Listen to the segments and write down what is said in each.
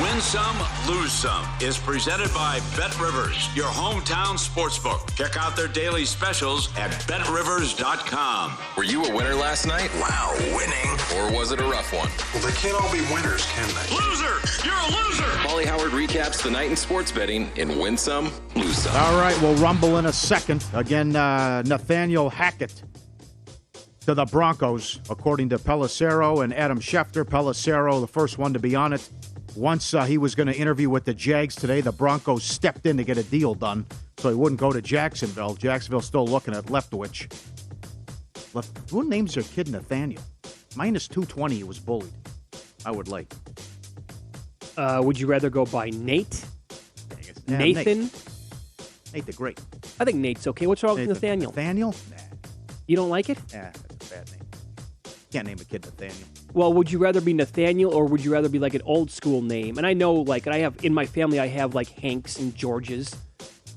Win Some, Lose Some is presented by Bet Rivers, your hometown sportsbook. Check out their daily specials at betrivers.com. Were you a winner last night? Wow, winning. Or was it a rough one? Well, they can't all be winners, can they? Loser! You're a loser! Molly Howard recaps the night in sports betting in Win Some, Lose Some. All right, we'll rumble in a second. Again, Nathaniel Hackett to the Broncos, according to Pelissero and Adam Schefter. Pelissero, the first one to be on it. Once he was going to interview with the Jags today, the Broncos stepped in to get a deal done so he wouldn't go to Jacksonville. Jacksonville's still looking at Leftwich. Who names their kid Nathaniel? Minus 220, he was bullied. I would like. Would you rather go by Nate? Yeah, Nathan? Nate the Great. I think Nate's okay. What's wrong with Nathaniel? Nathaniel? Nah. You don't like it? Yeah, that's a bad name. Can't name a kid Nathaniel. Well, would you rather be Nathaniel or would you rather be like an old school name? And I know, like, I have in my family, I have like Hanks and Georges,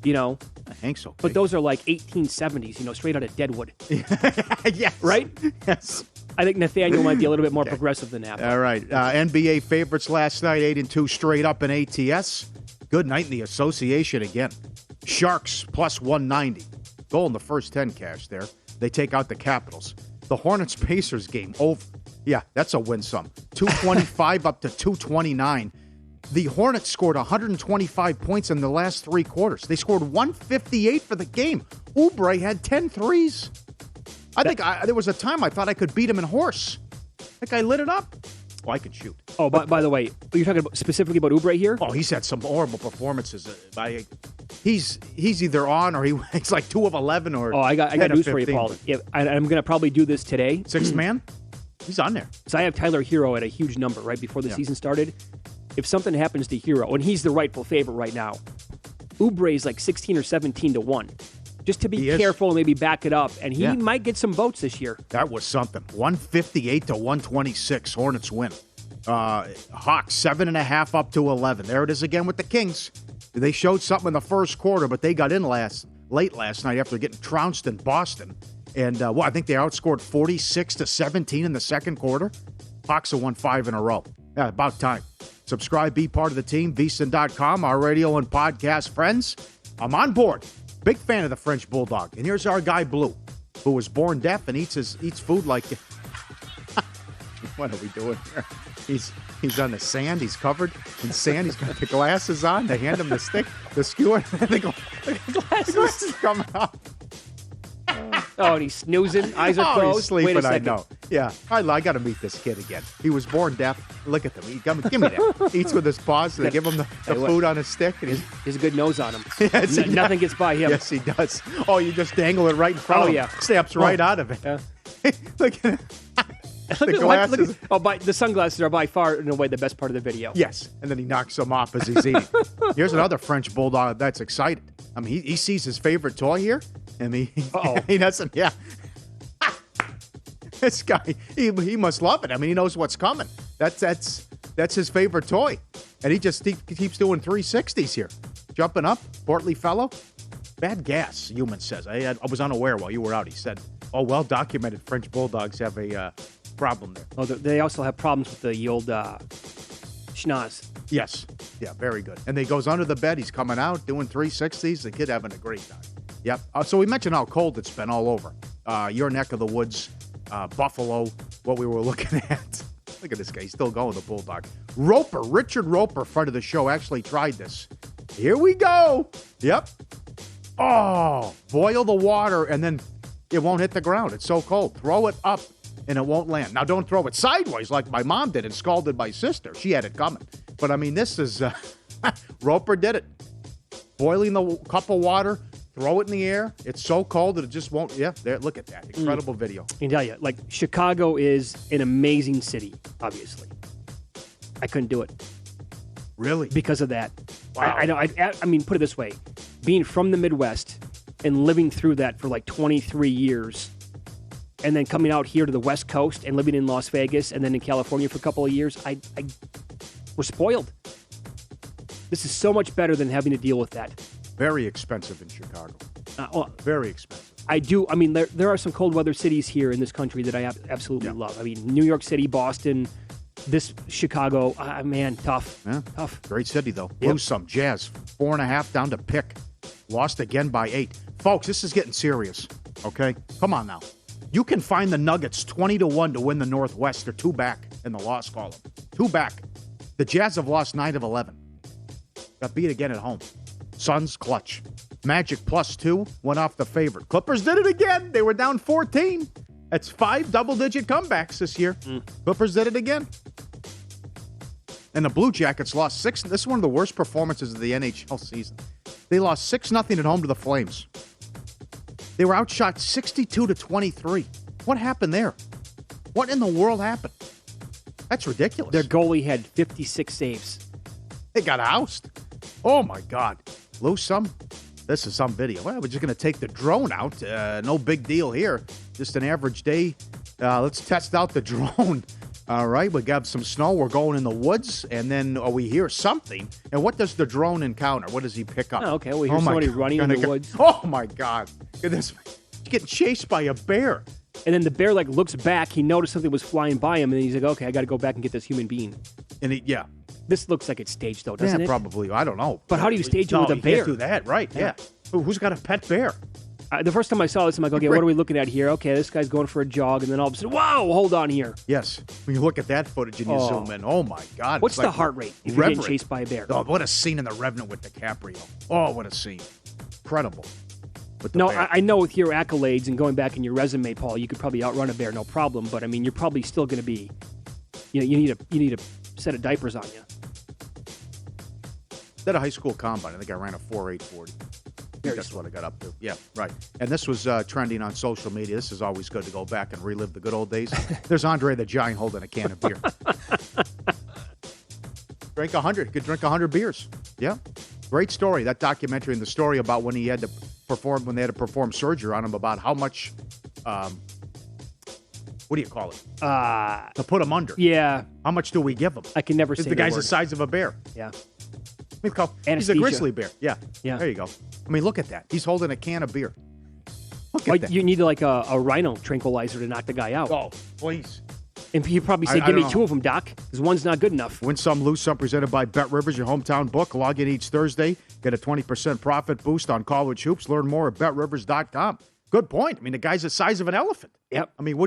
you know. Hank's okay. But those are like 1870s, you know, straight out of Deadwood. Yes. Right? Yes. I think Nathaniel might be a little bit more progressive than that. All right. NBA favorites last night, 8-2 straight up in ATS. Good night in the association again. Sharks plus 190. Goal in the first 10 cash there. They take out the Capitals. The Hornets-Pacers game over. Yeah, that's a win some. 225 up to 229. The Hornets scored 125 points in the last three quarters. They scored 158 for the game. Oubre had 10 threes. I think there was a time I thought I could beat him in horse. That guy lit it up. Oh, I can shoot. Oh, by the way, are you talking specifically about Oubre here? Oh, he's had some horrible performances. He's either on or he's like 2 of 11 or. Oh, I got news for you, Paul. I'm going to probably do this today. Sixth man? He's on there. So I have Tyler Hero at a huge number right before the season started. If something happens to Hero, and he's the rightful favorite right now, Oubre is like 16 or 17 to 1. Just to be careful and maybe back it up, and he might get some votes this year. That was something. 158 to 126. Hornets win. Hawks 7.5 up to 11. There it is again with the Kings. They showed something in the first quarter, but they got in late last night after getting trounced in Boston. And I think they outscored 46 to 17 in the second quarter. Hawks have won 5 in a row. Yeah, about time. Subscribe, be part of the team. VSiN.com, our radio and podcast friends. I'm on board. Big fan of the French Bulldog. And here's our guy, Blue, who was born deaf and eats food like... What are we doing here? He's on the sand. He's covered in sand. He's got the glasses on. They hand him the stick, the skewer. The glasses coming up. Oh, and he's snoozing. Eyes are closed. He's sleeping, Wait a second. I know. Yeah, I got to meet this kid again. He was born deaf. Look at them. Give me that. Eats with his paws. They give him the food on a stick. And he has a good nose on him. Yes, Nothing gets by him. Yes, he does. Oh, you just dangle it right in front of him. Snaps right out of it. Yeah. Look at it. The glasses. The sunglasses are by far, in a way, the best part of the video. Yes, and then he knocks them off as he's eating. Here's another French Bulldog that's excited. I mean, he sees his favorite toy here, and he doesn't, This guy, he must love it. I mean, he knows what's coming. That's his favorite toy. And he just keeps doing 360s here. Jumping up, portly fellow. Bad gas, Human says. I was unaware while you were out. He said, well-documented French Bulldogs have a problem there. Oh, they also have problems with the old schnoz. Yes. Yeah, very good. And he goes under the bed. He's coming out, doing 360s. The kid having a great time. Yep. So we mentioned how cold it's been all over. Your neck of the woods, Buffalo, what we were looking at. Look at this guy. He's still going, the Bulldog. Richard Roper, friend of the show, actually tried this. Here we go. Yep. Oh, boil the water, and then it won't hit the ground. It's so cold. Throw it up, and it won't land. Now, don't throw it sideways like my mom did and scalded my sister. She had it coming. But, I mean, this is Roper did it. Boiling the cup of water, throw it in the air. It's so cold that it just won't. Yeah, there. Look at that. Incredible video. I can tell you, like, Chicago is an amazing city, obviously. I couldn't do it. Really? Because of that. Wow. I know. I mean, put it this way. Being from the Midwest and living through that for like 23 years, and then coming out here to the West Coast and living in Las Vegas and then in California for a couple of years, we're spoiled. This is so much better than having to deal with that. Very expensive in Chicago. Very expensive. I do. I mean, there are some cold weather cities here in this country that I absolutely love. I mean, New York City, Boston, This Chicago, man, tough. Yeah. Tough. Great city, though. Yep. Lose some. Jazz, 4.5 down to pick. Lost again by 8. Folks, this is getting serious, okay? Come on now. You can find the Nuggets 20-1 to win the Northwest. They're 2 back in the loss column. 2 back. The Jazz have lost 9 of 11. Got beat again at home. Suns clutch. Magic +2 went off the favorite. Clippers did it again. They were down 14. That's 5 double-digit comebacks this year. Clippers did it again. And the Blue Jackets lost 6. This is one of the worst performances of the NHL season. They lost 6-0 at home to the Flames. They were outshot 62-23. What happened there? What in the world happened? That's ridiculous. Their goalie had 56 saves. They got ousted. Oh, my God. Lose some? This is some video. Well, we're just going to take the drone out. No big deal here. Just an average day. Let's test out the drone. All right, we got some snow. We're going in the woods, and then we hear something. And what does the drone encounter? What does he pick up? Oh, okay, we hear somebody running in the woods. Oh, my God. Goodness. He's getting chased by a bear. And then the bear looks back. He noticed something was flying by him, and he's like, okay, I got to go back and get this human being. And yeah. This looks like it's staged, though, doesn't it? Probably. I don't know. But how do you stage it with a you bear? Can't do that, right? Yeah. Who's got a pet bear? The first time I saw this, I'm like, okay, what are we looking at here? Okay, this guy's going for a jog, and then all of a sudden, whoa, hold on here. Yes. When you look at that footage and you zoom in, oh, my God. What's the heart rate if you're getting chased by a bear? Oh, what a scene in The Revenant with DiCaprio. Oh, what a scene. Incredible. No, I know with your accolades and going back in your resume, Paul, you could probably outrun a bear, no problem. But, I mean, you're probably still going to be, you need a set of diapers on you. At a high school combine, I think I ran a 4.840. That's what I got up to. Yeah, right. And this was trending on social media. This is always good to go back and relive the good old days. There's Andre the Giant holding a can of beer. Drink 100. Could drink 100 beers. Yeah. Great story. That documentary and the story about when he had to perform, when they had to perform surgery on him about how much, what do you call it? To put him under. Yeah. How much do we give him? I can never say the guy's the size of a bear. Yeah. He's a grizzly bear. Yeah. Yeah. There you go. I mean, look at that. He's holding a can of beer. Look at that. You need like a rhino tranquilizer to knock the guy out. Oh, please. And he'd probably say, give me 2 of them, Doc, because one's not good enough. Win some, lose some, presented by Bet Rivers, your hometown book. Log in each Thursday. Get a 20% profit boost on college hoops. Learn more at BetRivers.com. Good point. I mean, the guy's the size of an elephant. Yep. I mean,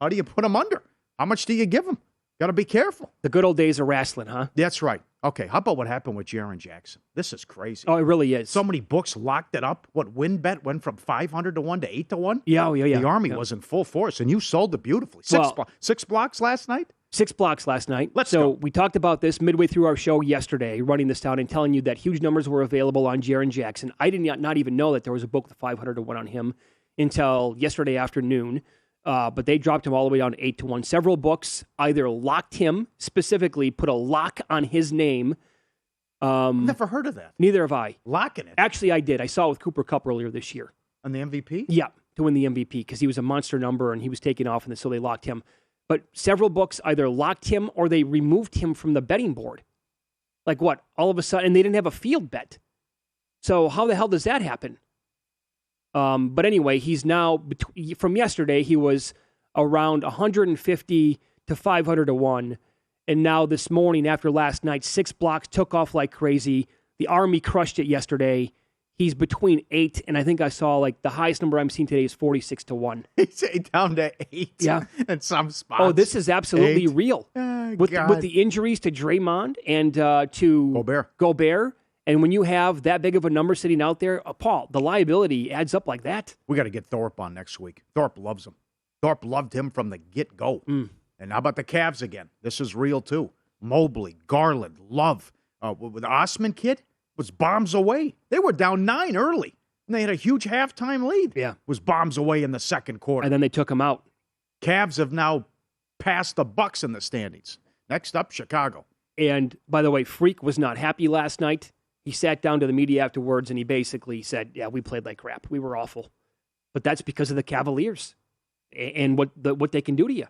how do you put him under? How much do you give him? Got to be careful. The good old days of wrestling, huh? That's right. Okay, how about what happened with Jaren Jackson? This is crazy. Oh, it really is. So many books locked it up. What, WinBet went from 500 to 1 to 8 to 1? Yeah. The Army was in full force, and you sold it beautifully. 6 blocks last night? 6 blocks last night. Let's go. We talked about this midway through our show yesterday, running this down and telling you that huge numbers were available on Jaren Jackson. I did not even know that there was a book with 500 to 1 on him until yesterday afternoon. But they dropped him all the way down to 8 to 1. Several books either locked him, specifically put a lock on his name. Never heard of that. Neither have I. Locking it? Actually, I did. I saw it with Cooper Kupp earlier this year. On the MVP? Yeah, to win the MVP because he was a monster number and he was taking off, and so they locked him. But several books either locked him or they removed him from the betting board. Like what? All of a sudden, and they didn't have a field bet. So how the hell does that happen? But anyway, he's now, from yesterday, he was around 150 to 500 to 1. And now this morning, after last night, 6 blocks, took off like crazy. The Army crushed it yesterday. He's between 8, and I think I saw like the highest number I'm seeing today is 46 to 1. He's down to 8 in some spots. Oh, this is absolutely 8. Real. With the injuries to Draymond and to Gobert. And when you have that big of a number sitting out there, Paul, the liability adds up like that. We got to get Thorpe on next week. Thorpe loves him. Thorpe loved him from the get-go. And how about the Cavs again? This is real, too. Mobley, Garland, Love. With the Osman kid was bombs away. They were down 9 early, and they had a huge halftime lead. Yeah. Was bombs away in the second quarter. And then they took him out. Cavs have now passed the Bucks in the standings. Next up, Chicago. And, by the way, Freak was not happy last night. He sat down to the media afterwards, and he basically said, yeah, we played like crap. We were awful. But that's because of the Cavaliers and what they can do to you.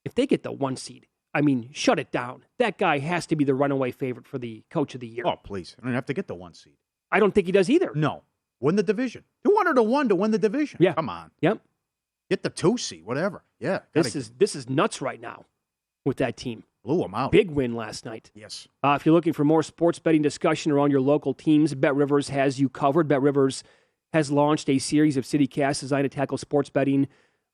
If they get the 1 seed, I mean, shut it down. That guy has to be the runaway favorite for the coach of the year. Oh, please. I don't have to get the 1 seed. I don't think he does either. No. Win the division. 200 to 1 to win the division. Yeah. Come on. Yep. Get the 2 seed, whatever. Yeah. This is nuts right now with that team. Blew them out. Big win last night. Yes. If you're looking for more sports betting discussion around your local teams, BetRivers has you covered. BetRivers has launched a series of CityCasts designed to tackle sports betting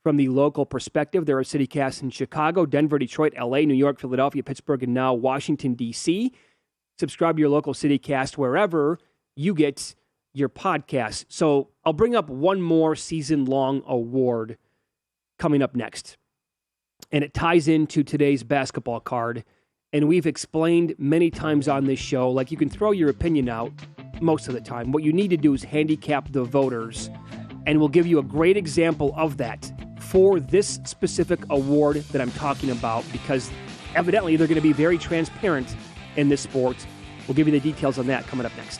from the local perspective. There are CityCasts in Chicago, Denver, Detroit, LA, New York, Philadelphia, Pittsburgh, and now Washington, D.C. Subscribe to your local CityCast wherever you get your podcasts. So I'll bring up one more season-long award coming up next. And it ties into today's basketball card. And we've explained many times on this show, like you can throw your opinion out most of the time. What you need to do is handicap the voters. And we'll give you a great example of that for this specific award that I'm talking about, because evidently they're going to be very transparent in this sport. We'll give you the details on that coming up next.